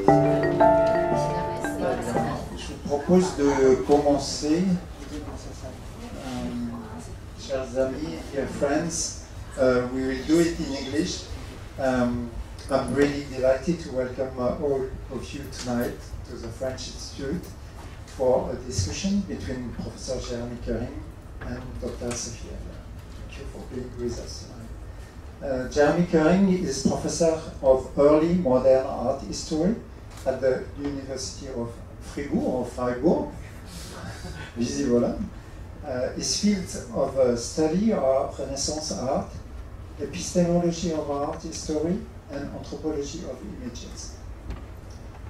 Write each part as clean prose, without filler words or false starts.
Je vous propose de commencer. Chers amis, dear friends, we will do it in English. I'm really delighted to welcome all of you tonight to the French Institute for a discussion between Professor Genia Koering and Dr Sefy Hendler. Thank you for being with us tonight. Genia Koering is professor of early modern art history at the University of Freiburg, visible. His fields of study are Renaissance art, epistemology of art history, and anthropology of images.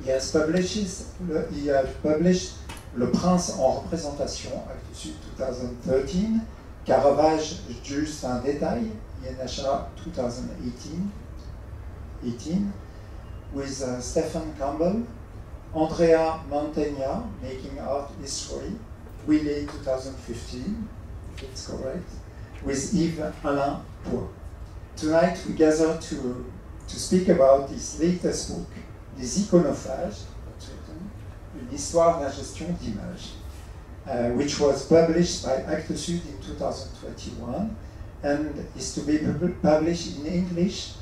He has published Le Prince en représentation, Institut 2013, Caravage, juste un détail, INHA 2018, with Stephen Campbell, Andrea Mantegna, Making Art History, Willet 2015, if it's correct, with Yves Alain Poix. Tonight we gather to speak about his latest book, Les iconophages, Une histoire de la gestion d'images, which was published by Institut in 2021 and is to be published in English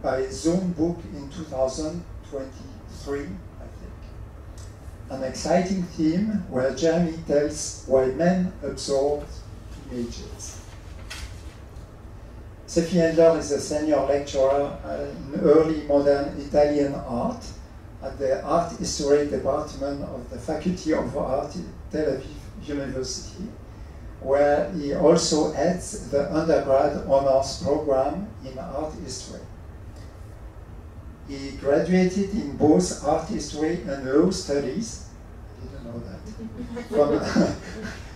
by Zone Book in 2023, I think. An exciting theme where Jeremy tells why men absorb images. Sefy Hendler is a senior lecturer in early modern Italian art at the Art History Department of the Faculty of Art at Tel Aviv University, where he also heads the undergrad honors program in art history. He graduated in both art history and law studies, I didn't know that,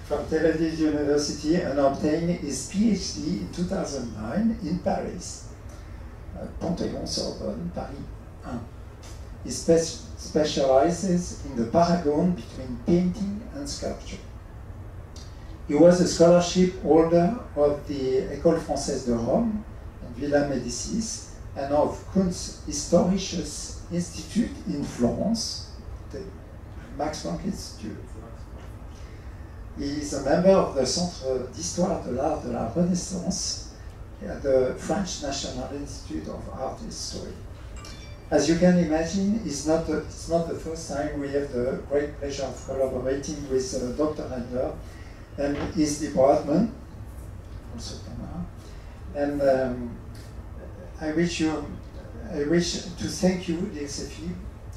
from Tel Aviv University, and obtained his PhD in 2009 in Paris, Panthéon-Sorbonne, Paris 1. He specializes in the paragon between painting and sculpture. He was a scholarship holder of the École française de Rome and Villa Médicis, and of Kunsthistorisches Institut in Florence, the Max Planck Institute. He is a member of the Centre d'Histoire de l'Art de la Renaissance at the French National Institute of Art History. As you can imagine, it's not the first time we have the great pleasure of collaborating with Dr. Hendler and his department, also Thomas. And I wish to thank you, Dr. Sefy,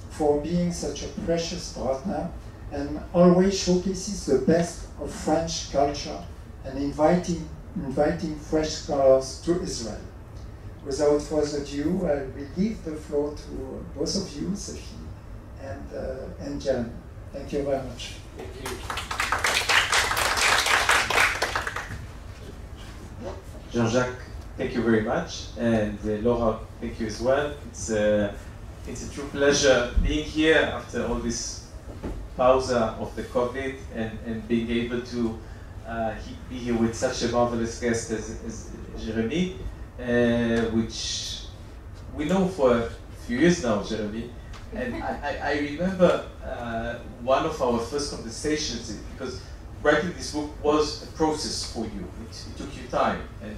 for being such a precious partner and always showcases the best of French culture and inviting fresh scholars to Israel. Without further ado, I will give the floor to both of you, Sefy and Jan. Thank you very much. Thank you. Jean-Jacques, thank you very much, and Laura, thank you as well. It's a true pleasure being here after all this pause of the COVID and being able to be here with such a marvelous guest as Jeremy, which we know for a few years now, Jeremy. And I remember one of our first conversations, because writing this book was a process for you. It took you time, and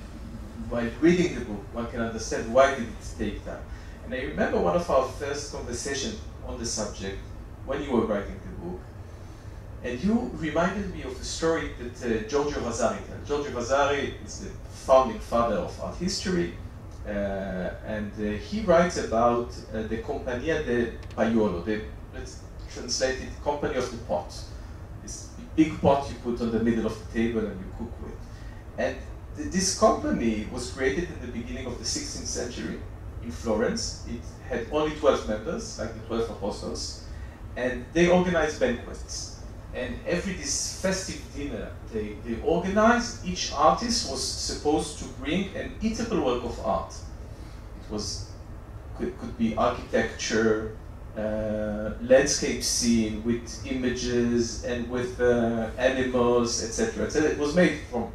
while reading the book, one can understand why did it take time. And I remember one of our first conversations on the subject when you were writing the book, and you reminded me of a story that Giorgio Vasari told. Giorgio Vasari is the founding father of art history, and he writes about the Compagnia del Paiolo, let's translate it, Company of the Pot. This big pot you put on the middle of the table and you cook with. And this company was created in the beginning of the 16th century in Florence. It had only 12 members, like the 12 apostles, and they organized banquets. And every this festive dinner they organized, each artist was supposed to bring an eatable work of art. It could be architecture, landscape scene with images and with animals, etc. etc. It was made from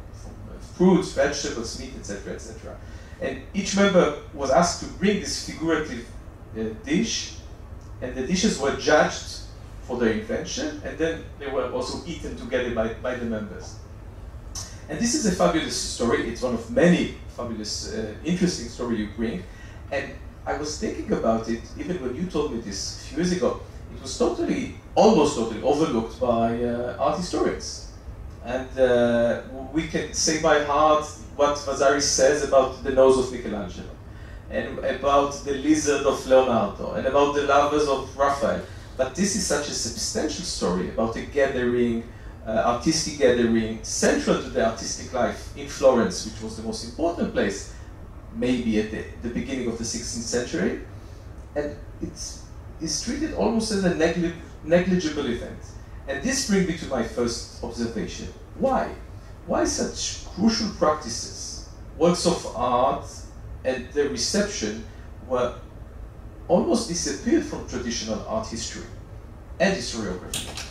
fruits, vegetables, meat, etc. etc. And each member was asked to bring this figurative dish and the dishes were judged for their invention, and then they were also eaten together by the members. And this is a fabulous story. It's one of many fabulous, interesting stories you bring. And I was thinking about it, even when you told me this a few years ago, it was almost totally overlooked by art historians. And we can say by heart what Vasari says about the nose of Michelangelo, and about the lizard of Leonardo, and about the lovers of Raphael. But this is such a substantial story about a gathering, artistic gathering, central to the artistic life in Florence, which was the most important place, maybe at the beginning of the 16th century. And it's treated almost as a negligible event. And this brings me to my first observation. Why? Why such crucial practices, works of art, and their reception were almost disappeared from traditional art history and historiography,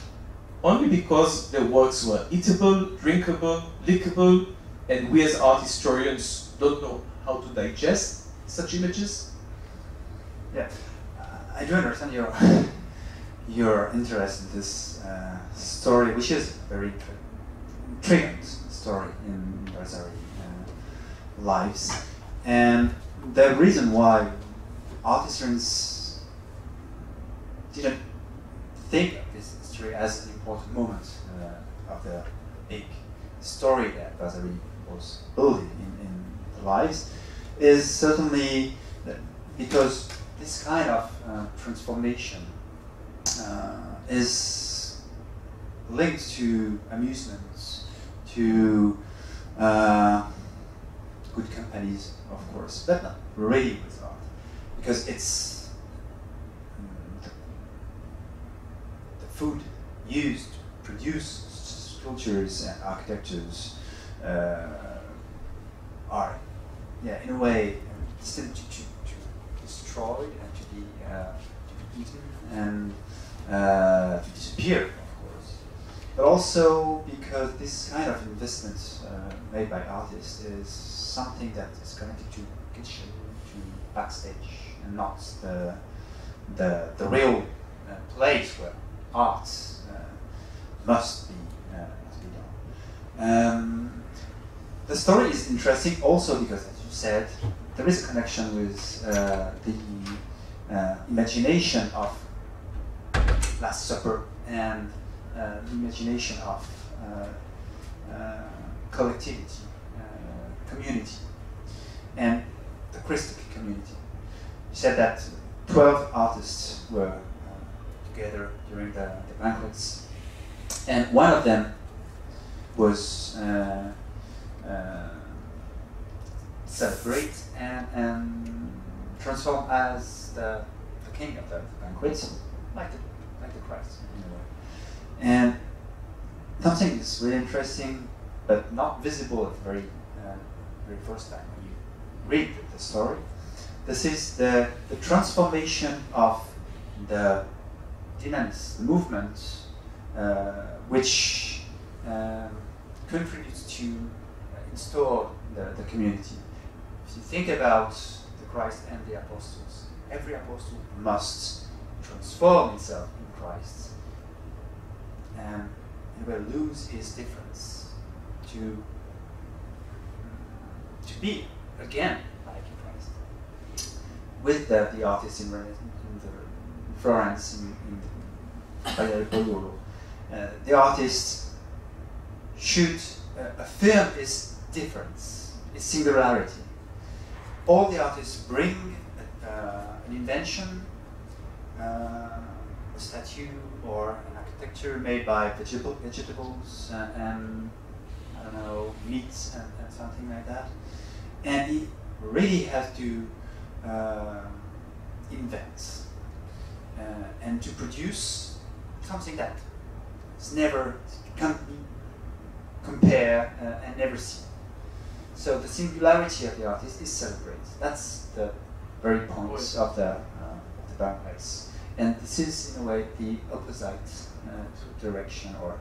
only because their works were eatable, drinkable, lickable, and we as art historians don't know how to digest such images? Yeah, I do understand your interest in this story, which is a very intriguing story in Vasari lives. And the reason why art historians didn't think of this history as an important moment of the big story that Vasari was building in the lives is certainly because this kind of transformation is linked to amusements, to good companies, of course, but not really with art, because it's the food used to produce sculptures and architectures are, in a way, destined to destroyed and to be eaten and to disappear, of course. But also because this kind of investment made by artists is something that is connected to kitchen, to backstage, and not the real place where art must be done. The story is interesting also because, as you said, there is a connection with the imagination of Last Supper and the imagination of collectivity, community, and the Christic community. You said that 12 artists were together during the banquets, and one of them was celebrate and transform as the king of the banquet, like the Christ in a way. And something is really interesting, but not visible at the very first time when you read the story. This is the transformation of the dynamics, the movement, which contributes to install the community. If you think about the Christ and the apostles, every apostle must transform himself in Christ and lose his difference to be again like Christ. With the artists in Florence, the artist should affirm his difference, his singularity. All the artists bring an invention, a statue or an architecture made by vegetables and I don't know, meats and something like that. And he really has to invent and to produce something that is never can't be compared and never seen. So the singularity of the artist is celebrated. That's the very point of the banquets. And this is, in a way, the opposite direction, or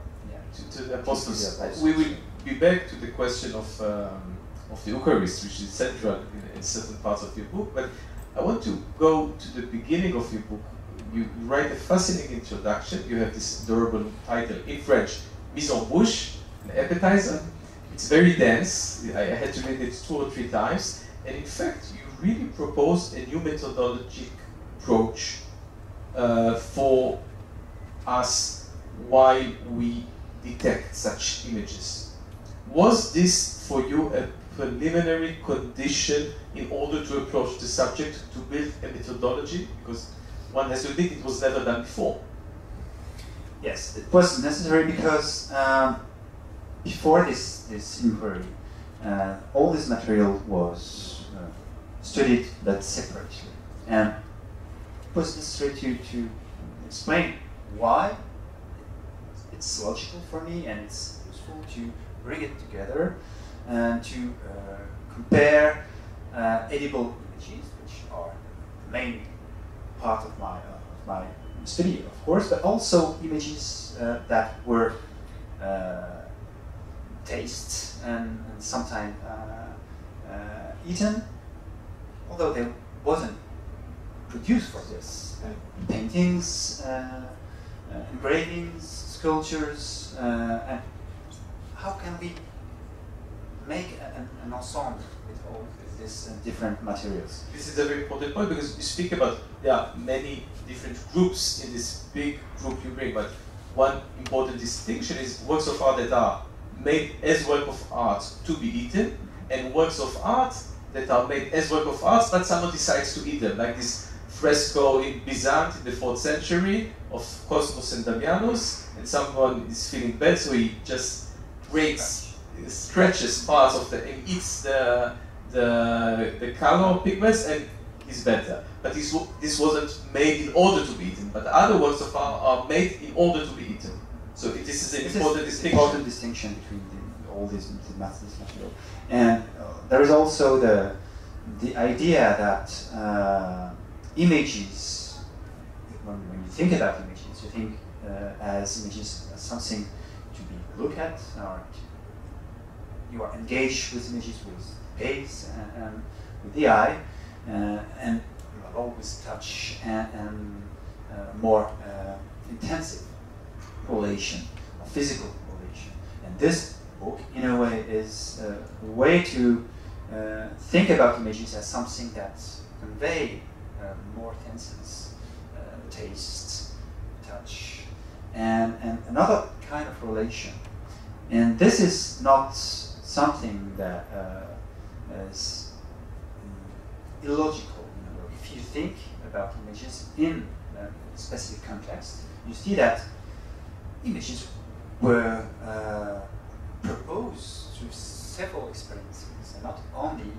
to the apostles. We will be back to the question of the Eucharist, which is central in certain parts of your book. But I want to go to the beginning of your book, you write a fascinating introduction. You have this adorable title in French, mise en bouche, an appetizer. It's very dense. I had to read it 2 or 3 times. And in fact, you really propose a new methodologic approach for us while we detect such images. Was this for you a preliminary condition in order to approach the subject, to build a methodology? Because one has to admit it was never done before. Yes, it was necessary because before this inquiry, all this material was studied but separately. And it was necessary to explain why it's logical for me and it's useful to bring it together and to compare edible images, which are the main part of my study, of course, but also images that were tasted and sometimes eaten, although they wasn't produced for this. Paintings, engravings, sculptures, and how can we make an ensemble with all these different materials? This is a very important point because you speak about there are many different groups in this big group you bring, but one important distinction is works of art that are made as work of art to be eaten, and works of art that are made as work of art, but someone decides to eat them, like this fresco in Byzantium in the 4th century of Cosmos and Damianus, and someone is feeling bad, so he just breaks, scratches parts of the, and eats the color pigments, and he's better. But this wasn't made in order to be eaten, but other works of art are made in order to be eaten. So this is an important distinction. Important distinction between all these material. And there is also the idea that images, when you think about images, you think as images as something to be looked at, or you are engaged with images with gaze and with the eye, and you have always touch and more intensive relation, a physical relation. And this book, in a way, is a way to think about images as something that convey more senses, taste, touch, and another kind of relation. And this is not something that is illogical. You know, if you think about images in a specific context, you see that images were proposed through several experiences, and not only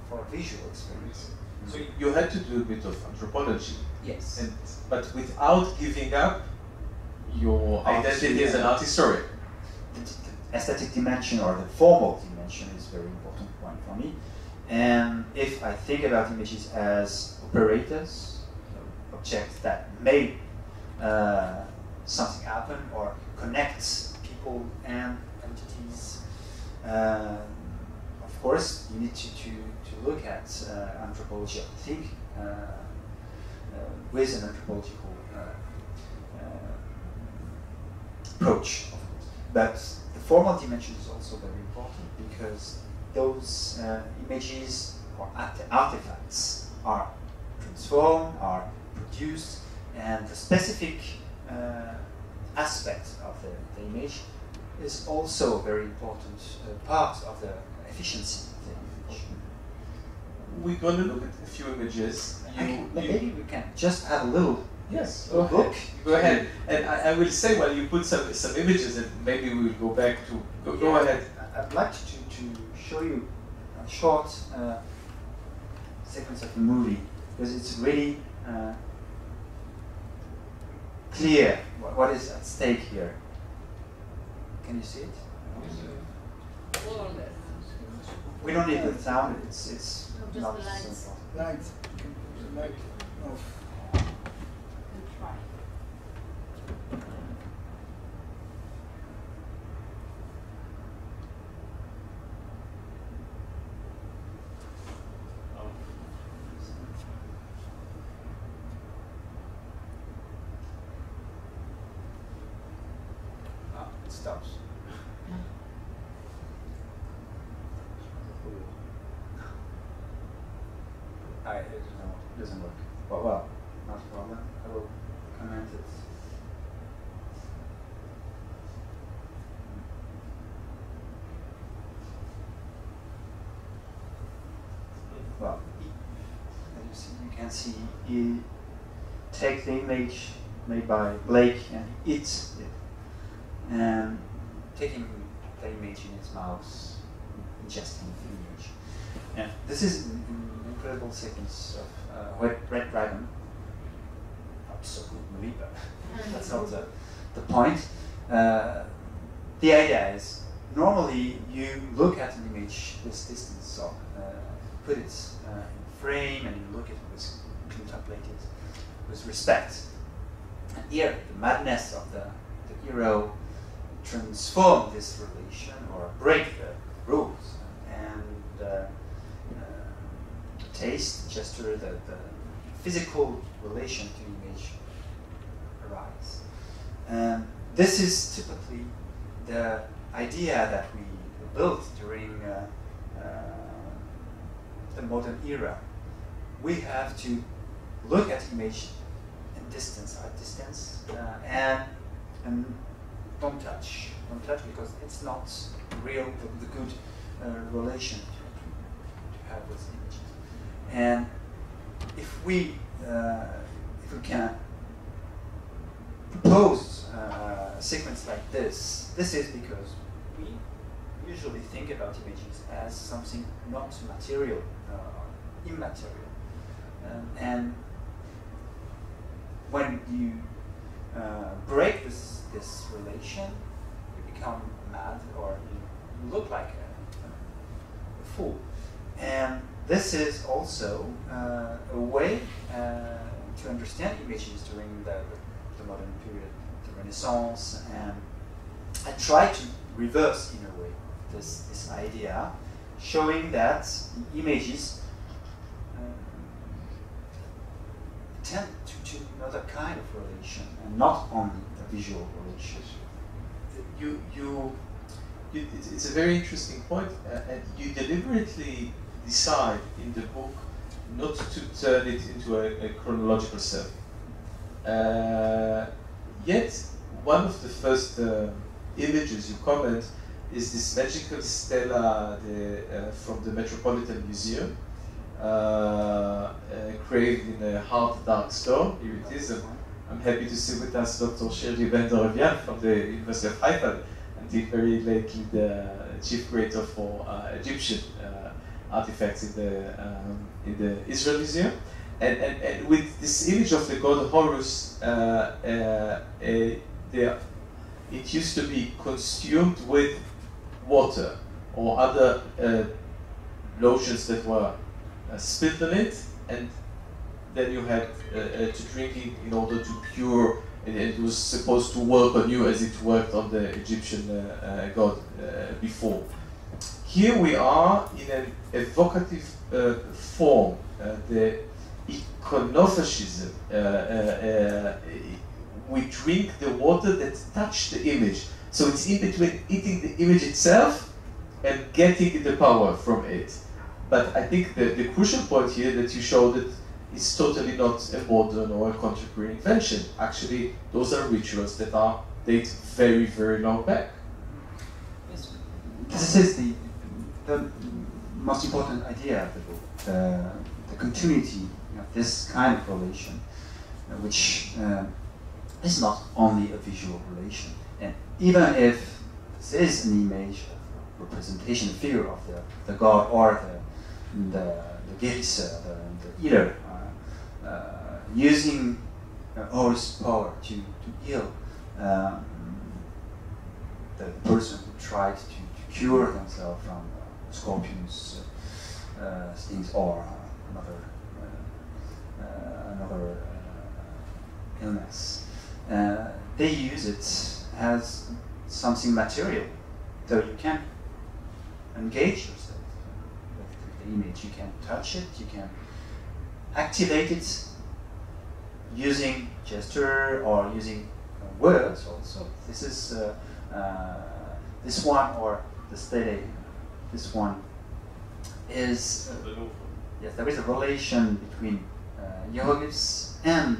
for a visual experience. So you had to do a bit of anthropology. Yes. But without giving up your identity as an art historian. The aesthetic dimension or the formal dimension is a very important one for me. And if I think about images as operators, objects that make something happen or connect people and entities, of course, you need to look at anthropology, I think, with an anthropological approach. But the formal dimension is also very important because those images or artifacts are transformed, are produced, and the specific aspect of the image is also a very important part of the efficiency of the image. We're going to look at a few images. Maybe we can just have a little look. Go ahead. And I will say while you put some images, and maybe we will go back to go ahead. I'd like to show you a short sequence of the movie because it's really clear what is at stake here. Can you see it? We don't need the sound. It's not so important. Lights. Light off. I don't know, it doesn't work. Well, not a problem. I will comment it. Well, as you can see, he takes the image made by Blake and he eats it. And taking the image in his mouth, ingesting the image. And this is an incredible sequence of Red Dragon. Not so good movie, but that's not the point. The idea is, normally you look at an image this distance, so put it in frame and you look at it, contemplate it with respect. And here, the madness of the hero transform this relation or break the rules, and the taste, the gesture, the physical relation to the image arise. This is typically the idea that we built during the modern era. We have to look at image in distance, at distance, and don't touch because it's not real, the good relation to have with images. And if we can propose a sequence like this is because we usually think about images as something not material, immaterial, and when you break this relation, you become mad or you look like a fool. And this is also a way to understand images during the modern period, the Renaissance, and I try to reverse in a way this idea, showing that the images tend to another kind of relation, and not only the visual relation. It's a very interesting point, and you deliberately decide in the book not to turn it into a chronological survey. Yet, one of the first images you comment is this magical stela from the Metropolitan Museum, created in a hard dark stone. Here it is. I'm happy to see with us Dr. Sefy Hendler from the University of Haifa, until very lately the chief curator for Egyptian artifacts in the Israel Museum. And with this image of the god Horus, it used to be consumed with water or other lotions that were spilled on it, and then you had to drink it in order to cure, and it was supposed to work on you as it worked on the Egyptian god before. Here we are in an evocative form, the iconophages. We drink the water that touched the image. So it's in between eating the image itself and getting the power from it. But I think the crucial point here that you showed that it's totally not a modern or a contemporary invention. Actually, those are rituals that date very, very long back. Yes. This is the most important idea of the book, the continuity of this kind of relation, which is not only a visual relation. And even if this is an image of representation, a figure of the god or the guérisseur, the healer, using Horus' power to heal the person who tried to cure themselves from scorpions, stings, or another illness. They use it as something material, so you can engage yourself with the image. You can touch it, you can activate it using gesture or using words also. This is this one, or the stele, this one is yes, there is a relation between hieroglyphs and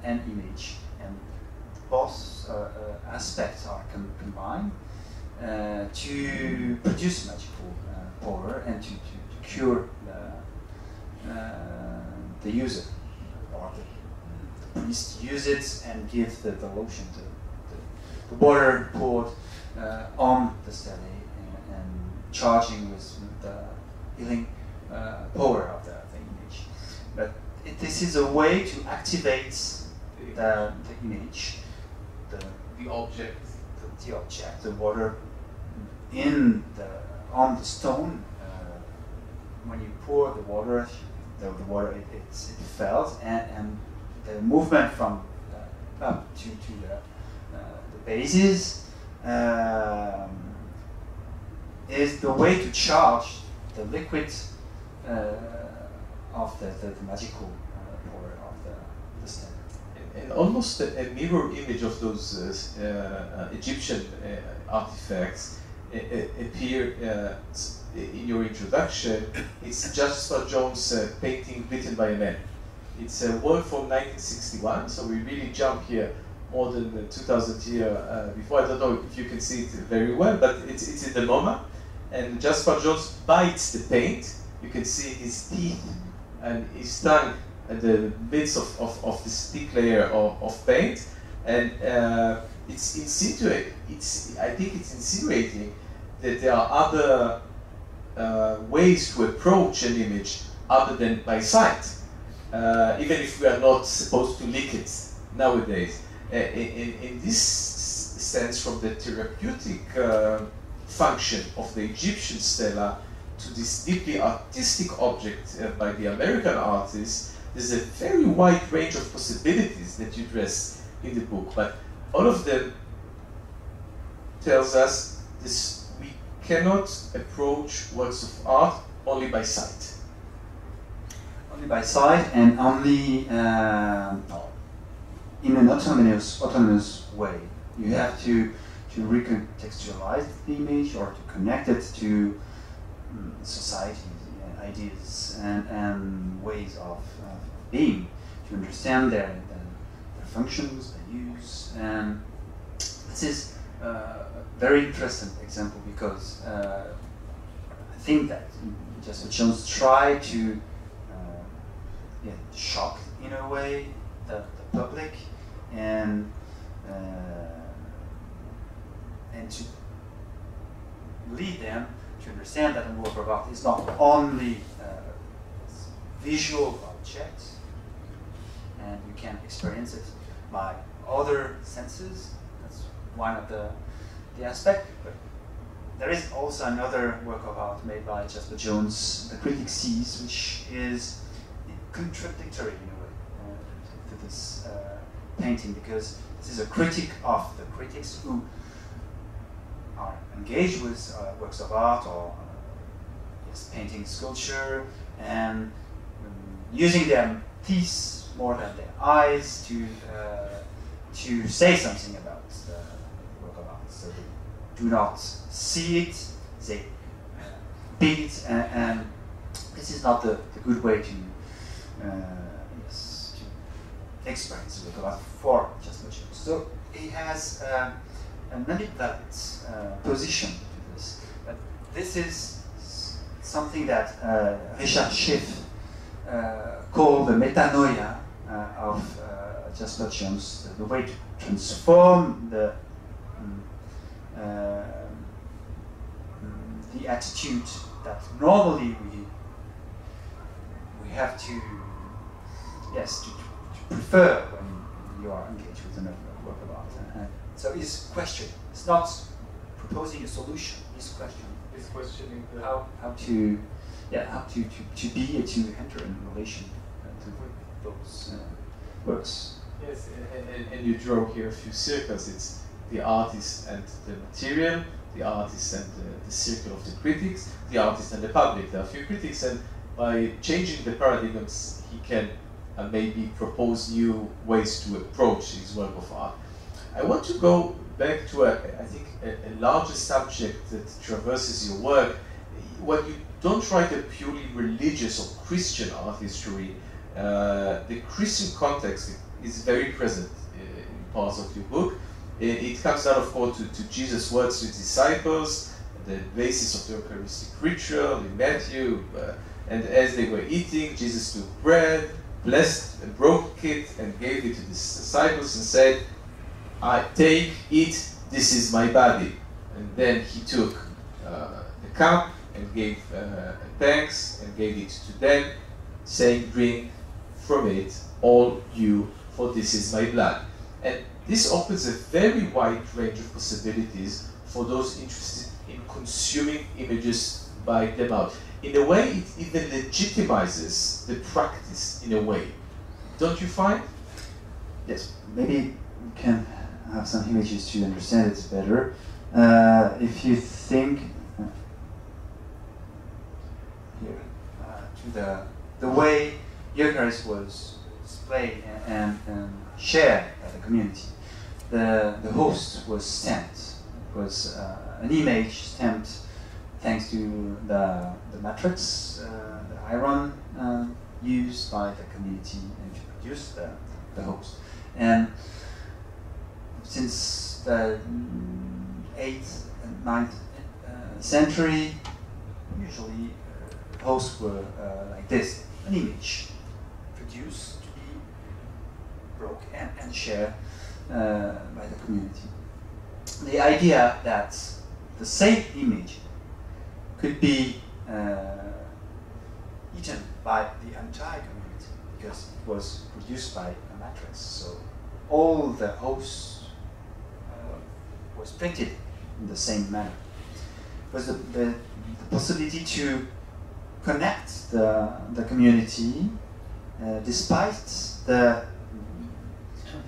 an image, and both aspects are combined to produce magical power and to cure the user, or the priest use it and give the lotion, the water poured on the stele and charging with the healing power of the image. But this is a way to activate the image, the object, the water on the stone. When you pour the water, it fell, and the movement from up to the bases is the way to charge the liquid of the magical power of the stone. And almost a mirror image of those Egyptian artifacts appear in your introduction. It's Jasper Jones' painting written by a man. It's a work from 1961, so we really jump here more than 2,000 years before. I don't know if you can see it very well, but it's in the MoMA. And Jasper Jones bites the paint. You can see his teeth and his tongue at the midst of this thick layer of paint. And I think it's insinuating that there are other ways to approach an image other than by sight, even if we are not supposed to lick it nowadays. In this sense, from the therapeutic function of the Egyptian stela to this deeply artistic object by the American artist, there's a very wide range of possibilities that you address in the book, but all of them tells us this: we cannot approach works of art only by sight. Only by sight, and only in an autonomous way. You have to recontextualize the image or to connect it to society, ideas, and ways of being, to understand their functions, their use. And this is a very interesting example because I think that Jasper Jones tried to shock, in a way, the public and to lead them to understand that a work of art is not only visual object, and you can experience it by other senses. That's one of the aspects. But there is also another work of art made by Jasper Jones, The Critic Sees, which is contradictory in a way to this painting, because this is a critic of the critics who are engaged with works of art or painting, sculpture, and using their teeth more than their eyes to say something about the work of art. So they do not see it, they beat it, and this is not the good way to experience the work of art for Jasper Jones. So he has an ambivalent position to this. But this is something that Richard Schiff called the metanoia of Jasper Jones, the way to transform the attitude that normally we have to prefer when you are engaged with another work of art. So his question is not proposing a solution. His question is questioning how to be and to enter in relation to those works. Yes, and you draw here a few circles. It's the artist and the material, the artist and the circle of the critics, the artist and the public. There are a few critics, and by changing the paradigms, he can maybe propose new ways to approach his work of art. I want to go back to I think a larger subject that traverses your work. When you don't write a purely religious or Christian art history. The Christian context is very present in parts of your book. It comes down, of course, to Jesus' words to his disciples, the basis of the Eucharistic ritual in Matthew. And as they were eating, Jesus took bread, blessed and broke it, and gave it to his disciples and said, take, eat, this is my body. And then he took the cup and gave thanks and gave it to them, saying, drink from it, all you, for this is my blood. And this opens a very wide range of possibilities for those interested in consuming images by them out. In a way, it even legitimizes the practice in a way. Don't you find? Yes, maybe we can have some images to understand it better. If you think here to the way Eucharist was displayed and shared by the community, the host was stamped. It was an image stamped thanks to the matrix, the iron used by the community and to produce the host. And since the 8th and 9th century, usually hosts were like this, an image produced to be broken and shared by the community. The idea that the same image could be eaten by the entire community because it was produced by a matrix. So all the hosts was printed in the same manner. It was the possibility to connect the community despite the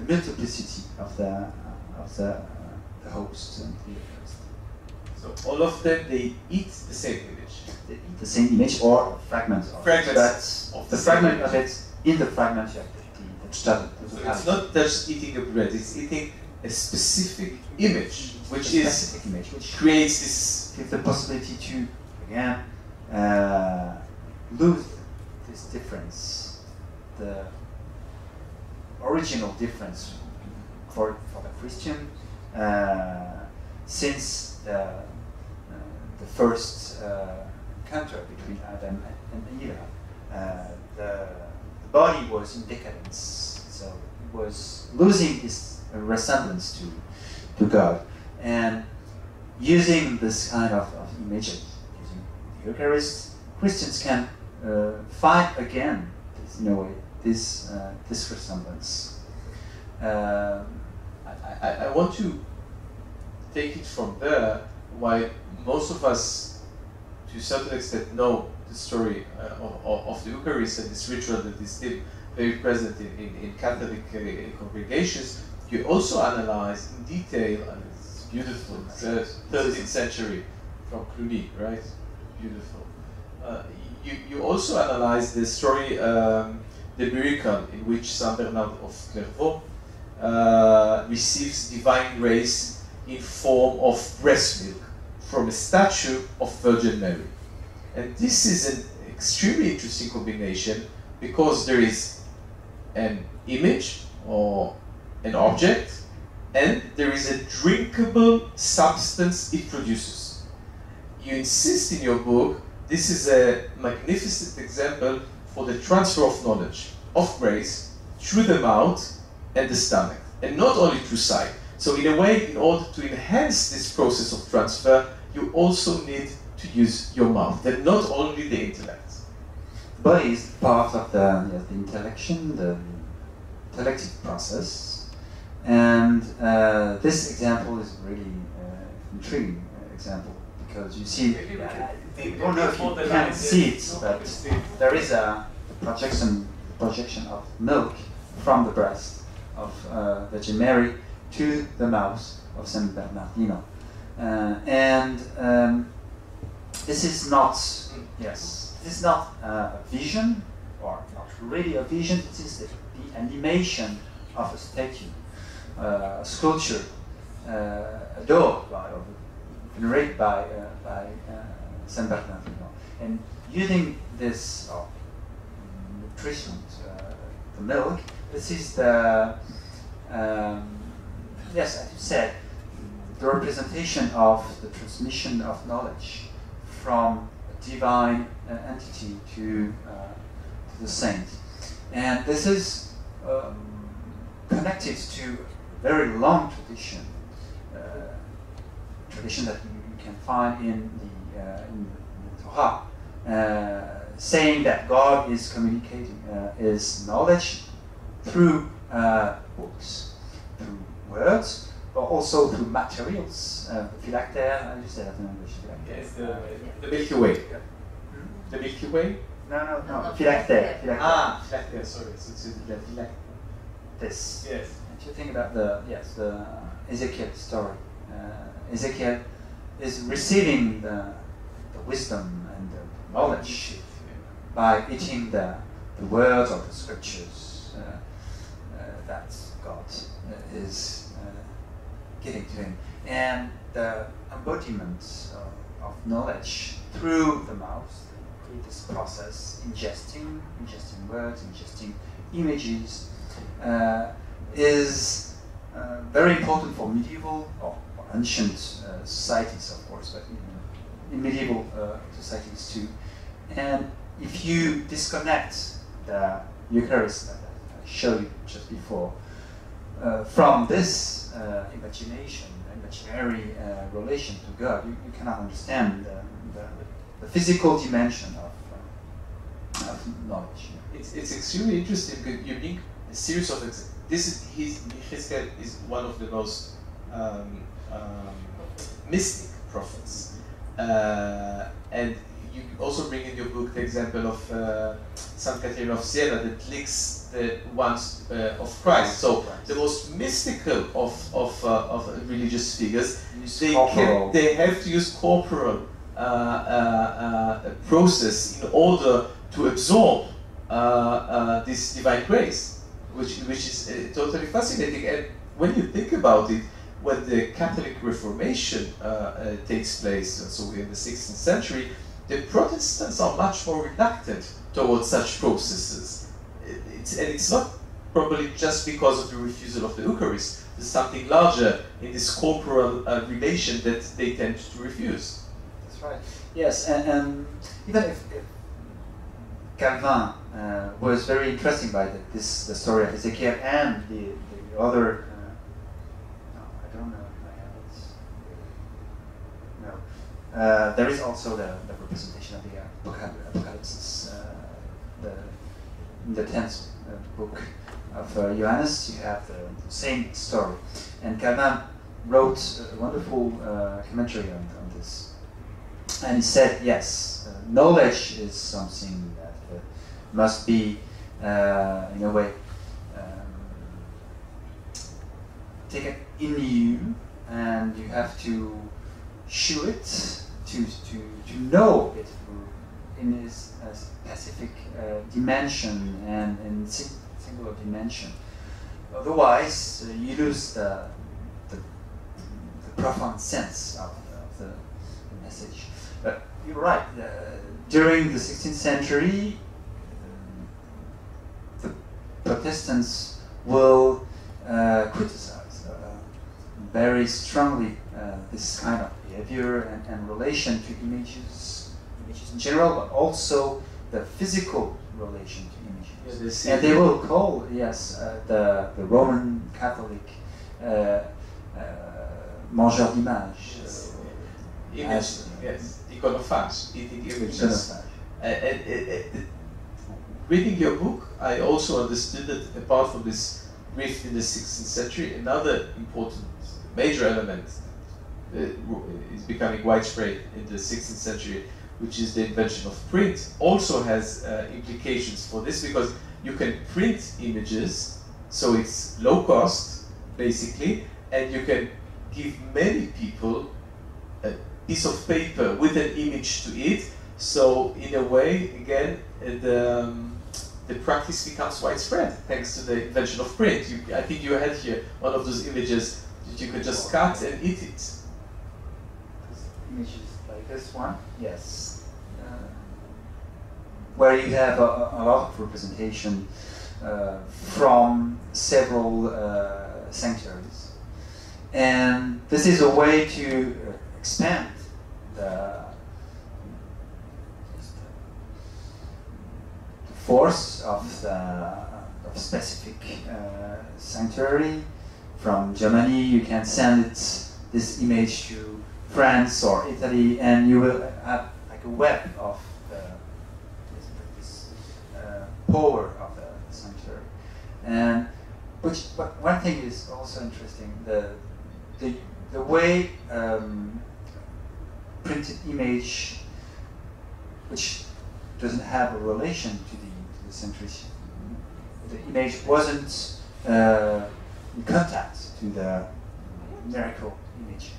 multiplicity of the hosts and the Eucharist. So all of them, they eat the same image. They eat the same image or fragments of fragments it. of the fragment of it in the fragment of the study. So it's not just eating a bread, it's eating a specific image, which creates this... Gives the possibility to, again, lose this difference, the original difference for the Christian, since the first encounter between Adam and Eve, the body was in decadence, so it was losing its resemblance to God. And using this kind of image, using the Eucharist, Christians can find again, in a way, this resemblance. I want to take it from there, why most of us, to a certain extent, know the story of the Eucharist and this ritual that is still very present in Catholic congregations. You also analyze in detail, and it's beautiful, it's 13th century from Cluny, right? Beautiful. You also analyze the story, the miracle in which Saint Bernard of Clairvaux receives divine grace in form of breast milk from a statue of Virgin Mary. And this is an extremely interesting combination because there is an image or an object and there is a drinkable substance it produces. You insist in your book, this is a magnificent example for the transfer of knowledge, of grace, through the mouth and the stomach, and not only through sight. So in a way, in order to enhance this process of transfer, you also need to use your mouth, and not only the intellect. The body is part of the intellection, the intellective process, and this example is really intriguing example because you see, I don't know if you can see it, but there is a projection of milk from the breast of Virgin Mary to the mouth of Saint Bernardino. And this is not, this is not a vision, or not really a vision, it is the animation of a statue, a sculpture, adored by, or venerated by Saint Bernardino. And using this nutrition, the milk, this is the, yes, as you said, the representation of the transmission of knowledge from a divine entity to the saint. And this is connected to a very long tradition, that you can find in the Torah, saying that God is communicating his knowledge through books, through words, but also through materials. Phylactère, how do you say that in English? Yes, the Milky Way. The Milky Way? No. Phylactère. Ah, phylactère, sorry. So it's the phylactère. This. Yes. And you think about the Ezekiel story. Ezekiel is receiving the wisdom and the knowledge by eating the words of the scriptures that God is giving to him, and the embodiment of knowledge through the mouth, through this process, ingesting words, ingesting images, is very important for medieval or ancient societies, of course, but in medieval societies too. And if you disconnect the Eucharist that I showed you just before from this imaginary relation to God, you cannot understand the physical dimension of knowledge. It's extremely interesting because you bring a series of Histoire is one of the most mystic prophets, and you also bring in your book the example of Saint Catherine of Siena that links the ones of Christ. So the most mystical of religious figures, they have to use corporal process in order to absorb this divine grace, which is totally fascinating. And when you think about it, when the Catholic Reformation takes place, so in the 16th century, the Protestants are much more reluctant towards such processes. It's not probably just because of the refusal of the Eucharist. There's something larger in this corporal relation that they tend to refuse. That's right. Yes, and even if Calvin was very interested by the story of Ezekiel and the other. I don't know if I have it. No. There is also the representation of the Apocalypse. In the 10th book of Johannes, you have the same story. And Calvin wrote a wonderful commentary on this. And he said, yes, knowledge is something that must be, in a way, taken in you, and you have to chew it to know it in its specific dimension and in singular dimension. Otherwise, you lose the profound sense of the message. But you're right. During the 16th century, the Protestants will criticize very strongly this kind of behavior and relation to images in general, but also the physical relation to images. And they will call, yes, the Roman Catholic mangeur d'images. Yes, iconophages, eating images. Reading your book, I also understood that apart from this rift in the 16th century, another important major element is becoming widespread in the 16th century, which is the invention of print, also has implications for this, because you can print images, so it's low cost, basically, and you can give many people a piece of paper with an image to it. So in a way, again, the practice becomes widespread thanks to the invention of print. I think you had here one of those images that you could just cut and eat it. Images like this one, yes. where you have a lot of representation from several sanctuaries. And this is a way to expand the force of specific sanctuary. From Germany, you can send this image to France or Italy, and you will have like a web of this power of the sanctuary. And but one thing is also interesting: the way printed image, which doesn't have a relation to the sanctuary. The image wasn't in contact to the numerical image,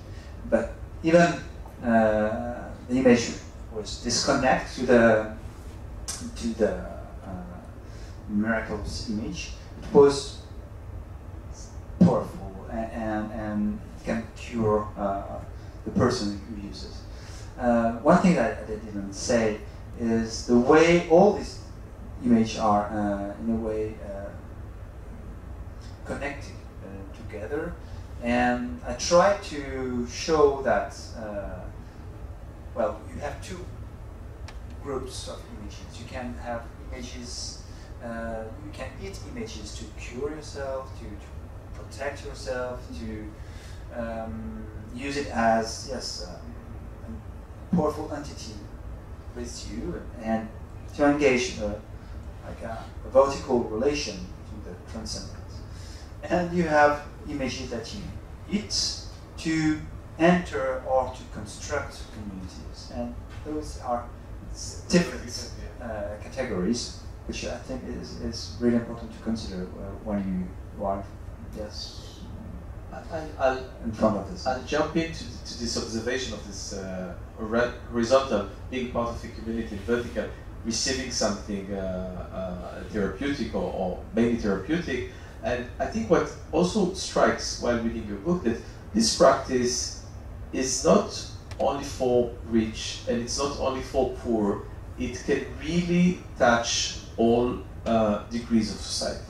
but even the image was disconnected to the numerical image. It was powerful and can cure the person who uses. One thing that I didn't say is the way all these images are in a way connected together, and I try to show that well, you have two groups of images. You can have images, you can eat images to cure yourself, to protect yourself, to use it as, yes, a powerful entity with you, and to engage like a vertical relation to the transcendent. And you have images that you eat to enter or to construct communities, and those are different categories, which I think is really important to consider when you are, yes, in front of this. I'll jump into this observation of this horizontal being part of a community, vertical receiving something therapeutic or mainly therapeutic. And I think what also strikes while reading your book, that this practice is not only for rich and it's not only for poor. It can really touch all degrees of society,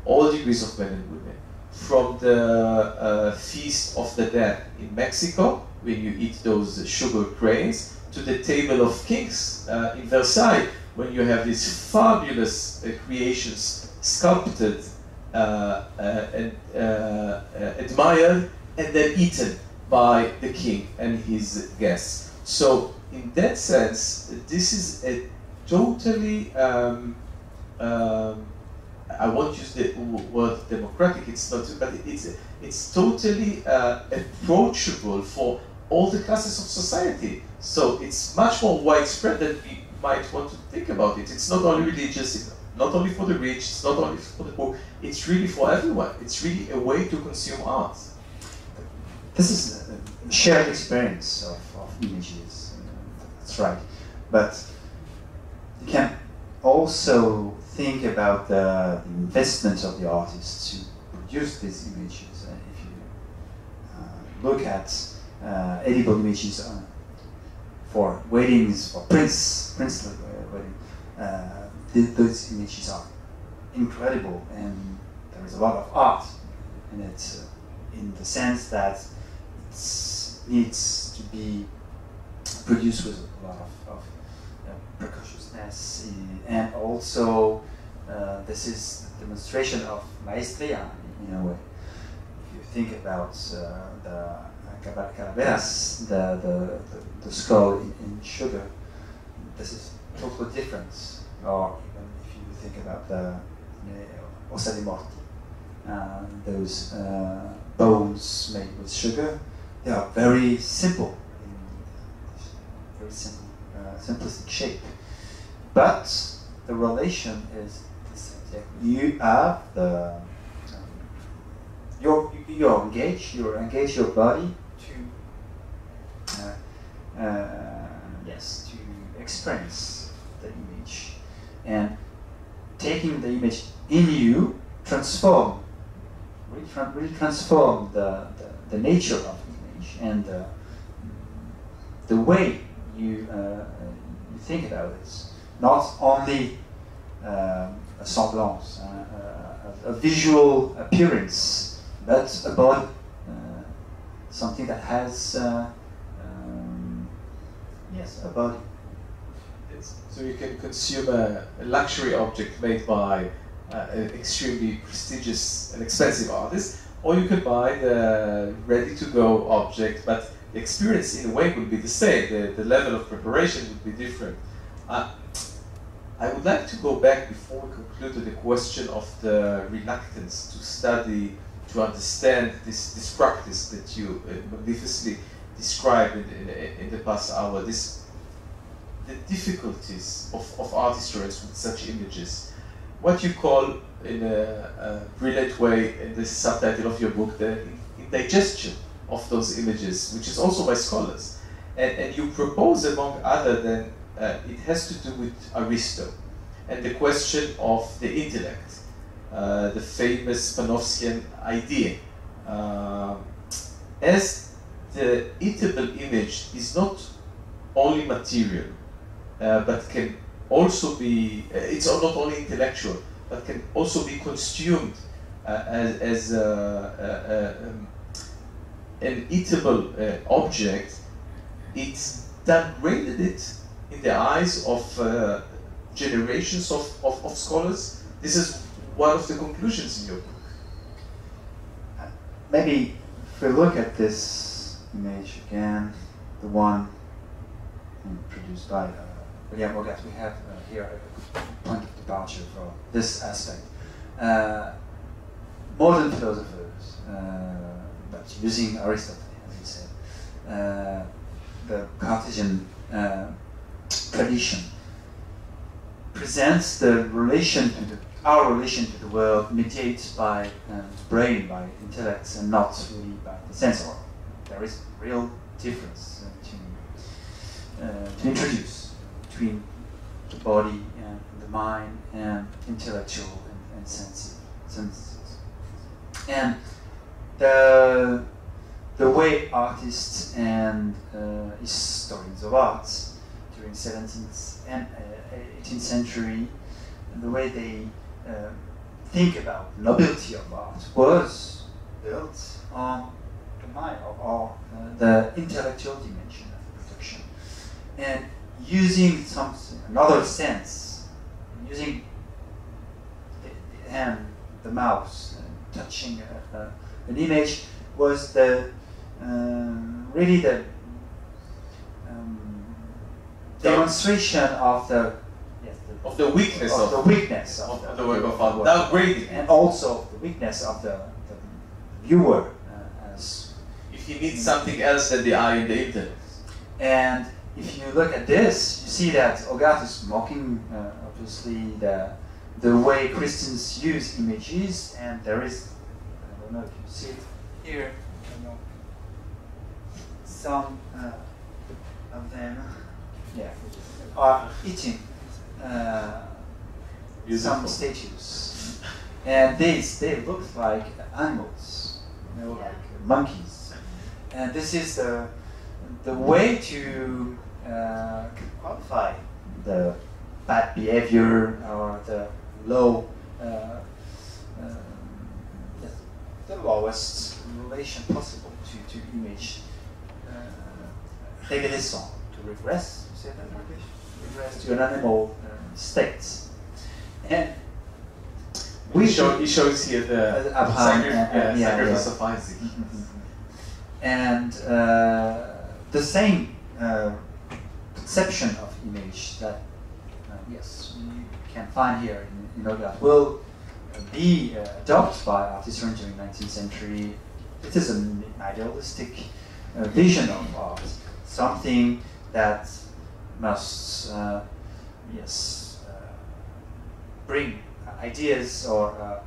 all degrees of men and women. From the feast of the dead in Mexico, when you eat those sugar grains, to the table of kings in Versailles, when you have these fabulous creations sculpted and admired and then eaten by the king and his guests. So in that sense, this is a totally, I won't use the word democratic, it's not, but it's totally approachable for all the classes of society. So it's much more widespread than we might want to think about it. It's not only religious, it's not only for the rich, it's not only for the poor, it's really for everyone. It's really a way to consume art. This is a shared experience of images, that's right. But you can also think about the investment of the artists to produce these images. If you look at edible images for weddings, for princely wedding, those images are incredible, and there is a lot of art in it, in the sense that it needs to be produced with a lot of precociousness, and also this is a demonstration of maestria in a way. If you think about the calaveras, the skull in sugar, this is totally different. Or even if you think about the ossa di morti, those bones made with sugar, they are very simple, very simple, simplistic shape. But the relation is the same. You have the you engage your body to yes, to experience the image, and taking the image in you really transform the nature of the image and the way you think about it. not only a semblance, a visual appearance, but a body, something that has yes, a body. So you can consume a luxury object made by an extremely prestigious and expensive artist, or you can buy the ready-to-go object, but the experience in a way will be the same. The level of preparation would be different. I would like to go back before we conclude to the question of the reluctance to study, to understand this practice that you magnificently described in the past hour. The difficulties of art historians with such images. What you call, in a brilliant way, in the subtitle of your book, the indigestion of those images, which is also by scholars. And you propose, among other than, it has to do with Aristo, and the question of the intellect, the famous Panofskian idea. As the eatable image is not only material, but can also be, it's not only intellectual, but can also be consumed as an eatable object. It's downgraded it in the eyes of generations of scholars. This is one of the conclusions in your book. Maybe if we look at this image again, the one produced by William Hogarth, we have here a point of departure for this aspect. Modern philosophers, but using Aristotle, as you said, the Cartesian tradition presents the relation to our relation to the world mediated by the brain, by intellect, and not really by the sense organ. There is a real difference to introduce between the body and the mind and intellectual and senses. And the way artists and historians of art during 17th and 18th century, and the way they think about the nobility of art was built on the mind or the intellectual dimension of production, and using another sense, using the hand, the mouse, touching an image was really the demonstration of the weakness of the work of art, downgrading, and also the weakness of the viewer, as if he needs something else than the eye and the intellect. And if you look at this, you see that Hogarth is mocking, obviously, the way Christians use images, and there is, I don't know if you see it here, some of them, are eating some statues, and they look like animals, like monkeys, and this is the way to qualify the bad behavior or the low, the lowest relation possible to image, régressant, to regress, you say that in English? Regress to an animal state. And he shows here the sacrifice of Isaac. And the same conception of image that, yes, you can find here in Hogarth will be adopted by art historians during the 19th century. It is an idealistic vision of art, something that must, bring ideas or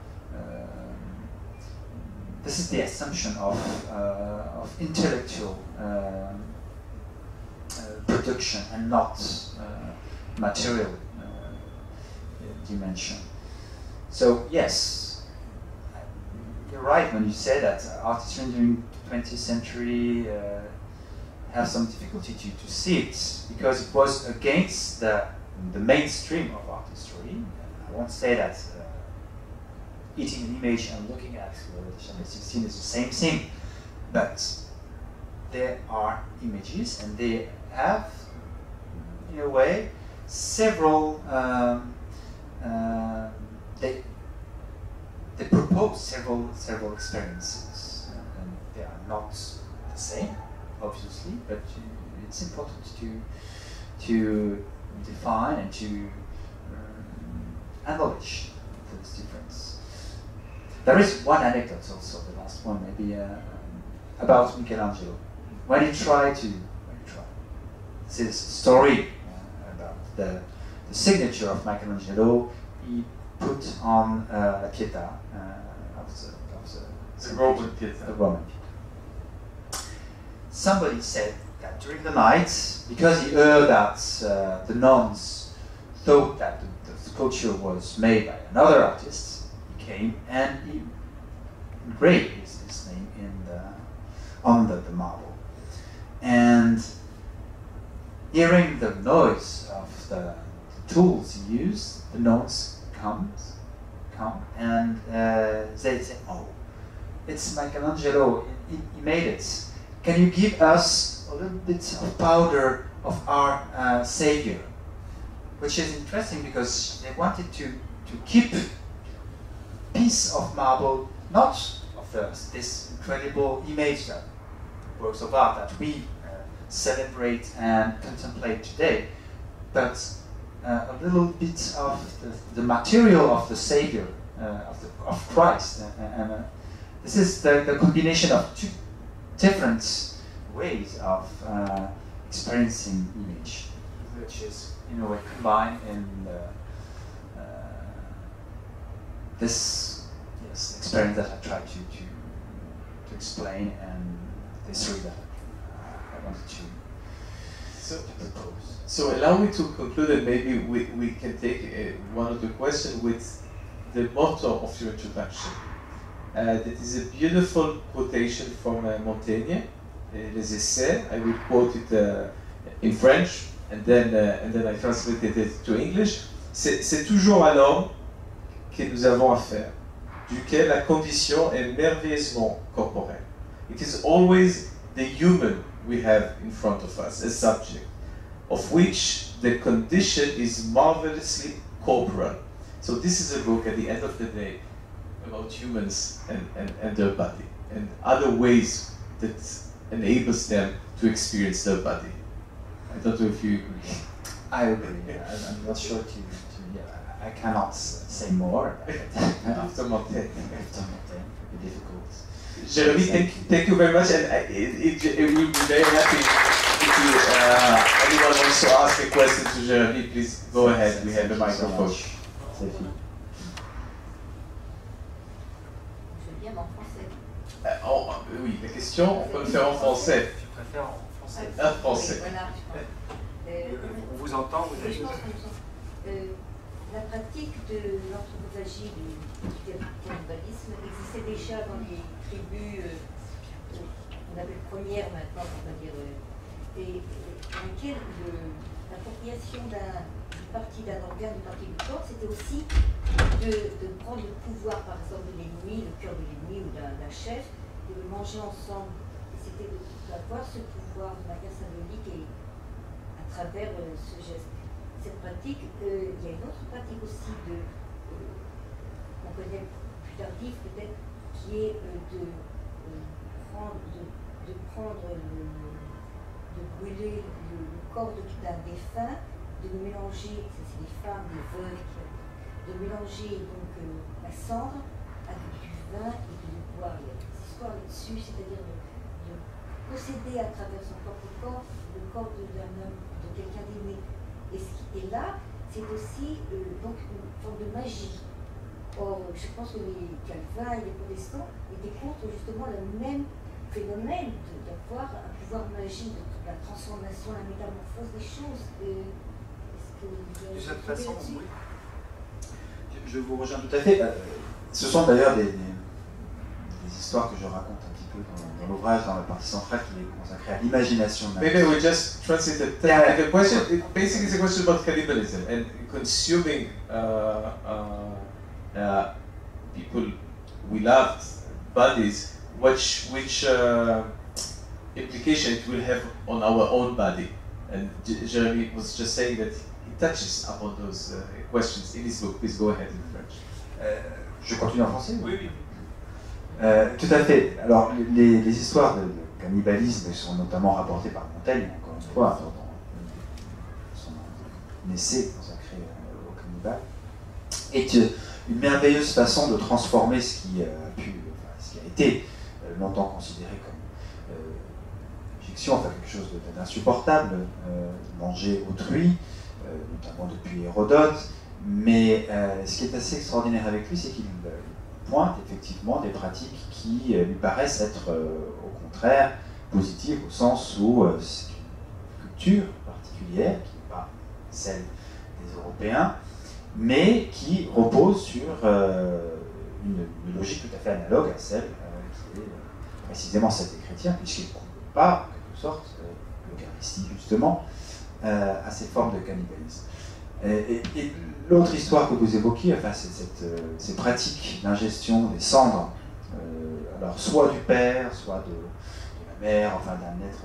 this is the assumption of intellectual production and not material dimension. So yes, you're right when you say that artists during the 20th century have some difficulty to see it, because it was against the the mainstream of art history. I won't say that eating an image and looking at Channel 16 is the same thing, but there are images and they have, in a way, several, they propose several experiences, and they are not the same, obviously, but it's important to define and to acknowledge this difference. There is one anecdote also, the last one maybe, about Michelangelo. When he tried, this is a story about the signature of Michelangelo. He put on La Pietà of the Roman Pietà. The Roman Pietà. Somebody said that during the night, because he heard that the nuns thought that the sculpture was made by another artist, he came and he engraved his name on the marble. And hearing the noise of the tools he used, the nuns come and they say, "Oh, it's Michelangelo, he made it. Can you give us a little bit of powder of our Savior?" Which is interesting because they wanted to keep a piece of marble, not of this incredible image, that works of art that we celebrate and contemplate today, but a little bit of the material of the Savior, of Christ. And this is the combination of two different ways of experiencing image, which is in a way combined in this experience that I tried to explain, and this theory that I wanted to propose. So allow me to conclude, and maybe we can take one of the questions with the motto of your introduction. That is a beautiful quotation from Montaigne, Les Essais. I will quote it in French, and then I translated it to English. C'est toujours à l'homme que nous avons affaire, duquel la condition est merveilleusement corporelle. It is always the human we have in front of us, a subject, of which the condition is marvelously corporal. So this is a book at the end of the day about humans and their body, and other ways that enables them to experience their body. I don't know if you agree. I agree. I'm not sure I cannot say more. After Montaigne. After Montaigne, it would be difficult. Jeremy, thank you very much, and it will be very happy if anyone wants to ask a question to Jeremy, please go ahead. We have the microphone. Sefy. Oui, la question, on peut le faire en français. Je préfère en français. En français. Voilà, on vous entend, vous avez... La pratique de l'anthropophagie, du cannibalisme, existait déjà dans les tribus, on appelle premières maintenant, on va dire, et dans lesquelles l'appropriation d'une partie d'un organe, d'une partie du corps, c'était aussi de prendre le pouvoir, par exemple, de l'ennemi, le cœur de l'ennemi ou d'un chef, de le manger ensemble. Et c'était d'avoir ce pouvoir de manière symbolique et à travers ce geste. Cette pratique, il y a une autre pratique aussi qu'on connaît plus tardive peut-être, qui est de brûler le corps d'un défunt, de le mélanger, c'est des femmes, des veuves, de mélanger donc la cendre avec du vin et de le boire. Il y a des histoires là-dessus, c'est-à-dire de posséder à travers son propre corps le corps d'un homme, de quelqu'un d'aimé. Et là, c'est aussi donc une forme de magie. Or, je pense que les Calvins et les protestants étaient contre justement le même phénomène d'avoir un pouvoir magique, de la transformation, la métamorphose des choses. De cette façon, oui. Je vous rejoins tout à fait. Ce sont d'ailleurs des histoires que je raconte un petit peu dans l'ouvrage, dans la partie centrale qui est consacrée à l'imagination. Maybe we just translate it. Yeah. The question, basically, it's a question about cannibalism and consuming people we loved bodies. Which implication it will have on our own body? And Jeremy was just saying that he touches upon those questions in his book. Please go ahead in French. Je continue en français? Oui, oui. Tout à fait. Alors, les histoires de cannibalisme sont notamment rapportées par Montaigne, encore une fois, dans son essai consacré au cannibale, est une merveilleuse façon de transformer ce qui a été longtemps considéré comme fiction, enfin quelque chose d'insupportable, manger autrui, notamment depuis Hérodote. Mais ce qui est assez extraordinaire avec lui, c'est qu'il pointe effectivement des pratiques qui lui paraissent être au contraire positives, au sens où c'est une culture particulière, qui n'est pas celle des Européens, mais qui repose sur une logique tout à fait analogue à celle qui est précisément celle des chrétiens, puisqu'ils ne coupent pas, en quelque sorte, l'Eucharistie justement, à ces formes de cannibalisme. Et l'autre histoire que vous évoquiez, enfin, c'est ces pratiques d'ingestion des cendres, alors soit du père, soit de la mère, enfin d'un être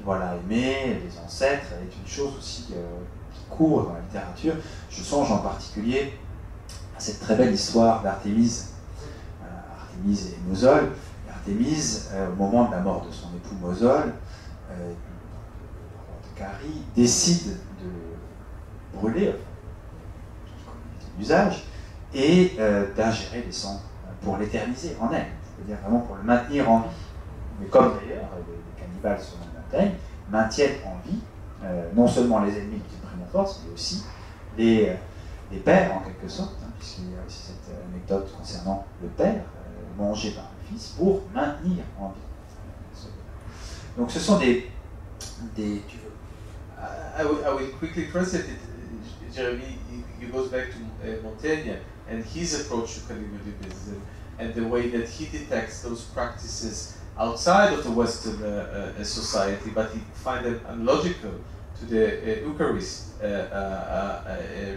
voilà, aimé, des ancêtres, est une chose aussi qui court dans la littérature. Je songe en particulier à cette très belle histoire d'Artémise, Artémise et Mosole. Artémise, au moment de la mort de son époux Mosole, le roi de Carie décide de brûler, l'usage, et d'ingérer des cendres pour l'éterniser en elle, c'est-à-dire vraiment pour le maintenir en vie. Mais comme d'ailleurs les cannibales sur la montagne maintiennent en vie non seulement les ennemis qui prennent la force, mais aussi les pères en quelque sorte, hein, puisqu'il y a aussi cette anecdote concernant le père mangé par le fils pour maintenir en vie. Donc ce sont des tu veux. I will quickly translate it. Jeremy, he goes back to Montaigne and his approach to cannibalism and the way that he detects those practices outside of the Western society, but he finds them unlogical to the Eucharist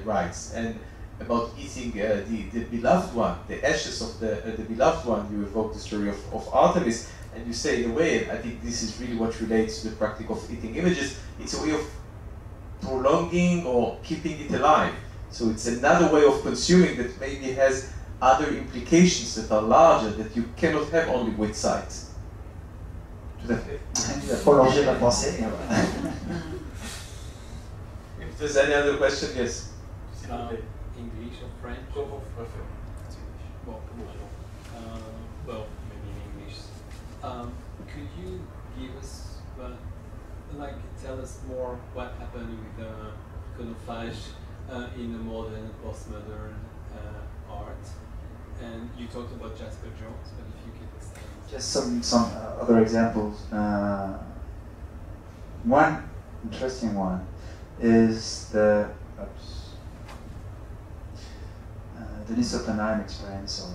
rites, and about eating the beloved one, the ashes of the beloved one. You evoke the story of Artemis, and you say in a way, I think this is really what relates to the practice of eating images. It's a way of prolonging or keeping it alive. So it's another way of consuming that maybe has other implications that are larger that you cannot have only with sight. Tout à fait. Il a prolongé ma pensée. If there's any other question, yes. English or French? Well, maybe in English. Could you give us, tell us more what happened with the iconophages in the modern and postmodern art? And you talked about Jasper Jones, but if you could extend. Just some other examples. One interesting one is the Denis Oppenheim experience. Or,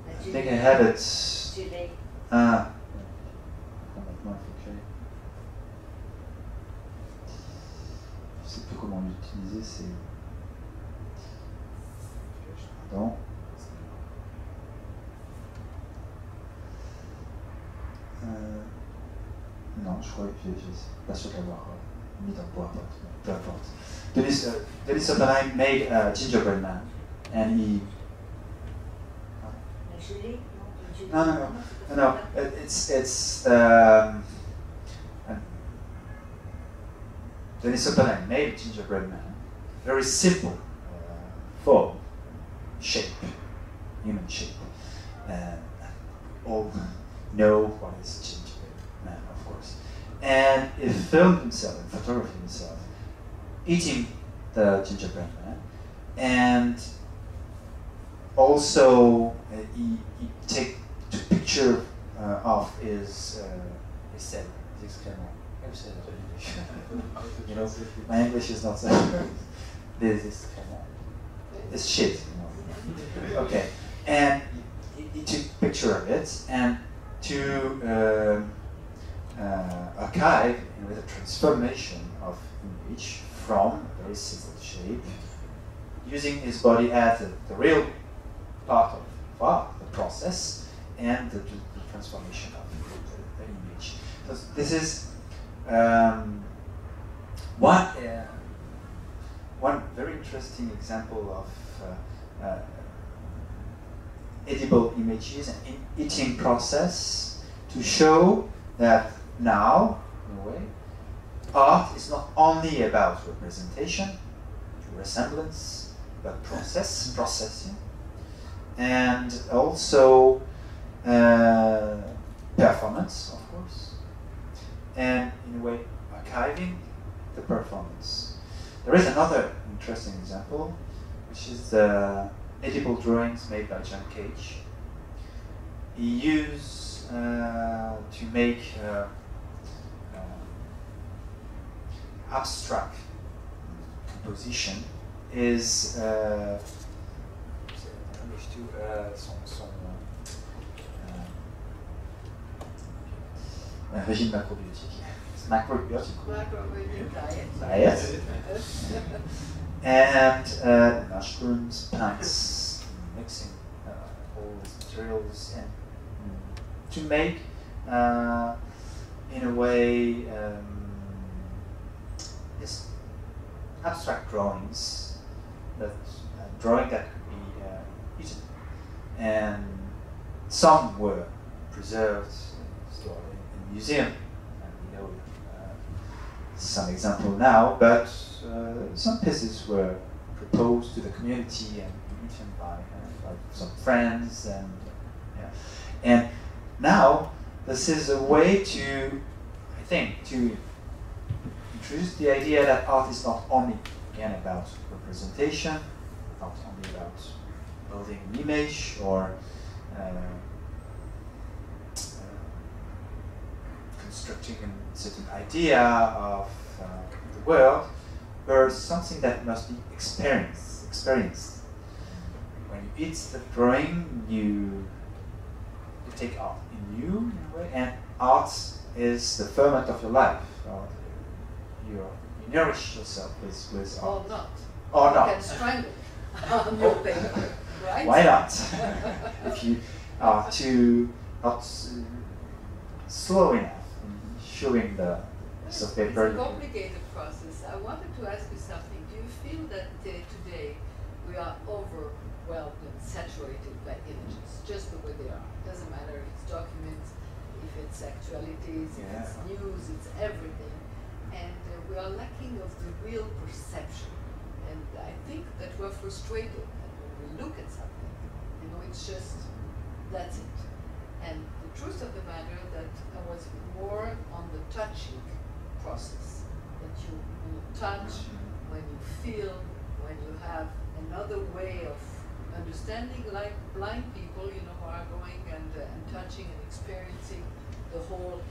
I think I had it. Je sais plus comment l'utiliser, c'est. Pardon. Non, je crois que je suis pas sûr de l'avoir mis dans le PowerPoint. Peu importe. Denis Oppenheim made a gingerbread man, and he. No. It's. Denis Oppenheim made a gingerbread man, very simple form, shape, human shape. All know what is gingerbread man, of course. And he filmed himself and photographed himself eating the gingerbread man, and also he take the picture of his excrements. You know, my English is not so good. This excrements. It's shit. You know. Okay, and he took picture of it and to archive with a transformation of image from a very simple shape, using his body as the real part of art, the process, and the transformation of the image. So this is one very interesting example of edible images and eating process to show that now, in a way, art is not only about representation, resemblance, but processing, and also performance, of course, and in a way archiving the performance. There is another interesting example, which is the edible drawings made by John Cage. He used to make abstract composition is un régime macrobiotique. Macrobiotic diet. And mushrooms, plants, mixing all these materials and to make, in a way, abstract drawings, that drawing that could be eaten, and some were preserved stored in museum, and we know some example now, but some pieces were proposed to the community and eaten by some friends, and now this is a way to, I think, to introduce the idea that art is not only, again, about representation, not only about building an image or constructing a certain idea of the world, but something that must be experienced. When you eat the drawing, you take art in you, in a way, and art is the ferment of your life. You nourish yourself with art. Or not. Or not. You can strangle on your paper, right? Why not? If you are not slow enough in showing the piece of paper. It's a complicated process. I wanted to ask you something. Do you feel that today we are overwhelmed and saturated by images, just the way they are? It doesn't matter if it's documents, if it's actualities, if it's news, it's everything. And we are lacking of the real perception. And I think that we're frustrated that when we look at something, it's just, that's it. And the truth of the matter that I was more on the touching process. That when you touch, when you feel, when you have another way of understanding, like blind people, who are going and touching and experiencing the whole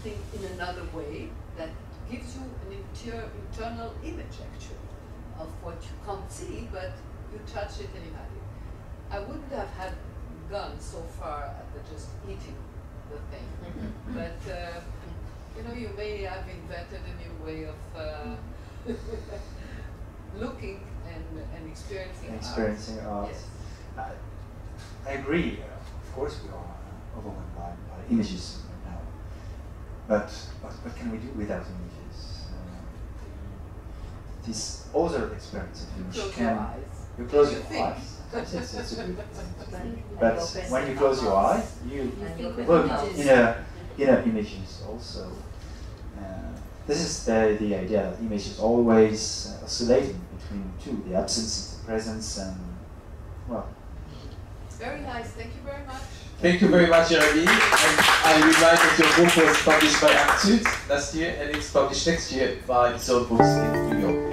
thing in another way that gives you an internal image, actually, of what you can't see, but you touch it and you have it. I wouldn't have had gone so far at the just eating the thing, but you may have invented a new way of looking and experiencing art. Yes. I agree. Of course, we are overwhelmed by images right now. But what can we do without images? This other experience of image you close your eyes. It's a good thing. But when you close your eyes, you look inner images also. This is the idea that image is always oscillating between two, the absence and the presence, and well. Very nice. Thank you very much. Thank you very much, Jeremy. And I remind that your book was published by Institut last year, and it's published next year by Zone Books in New York.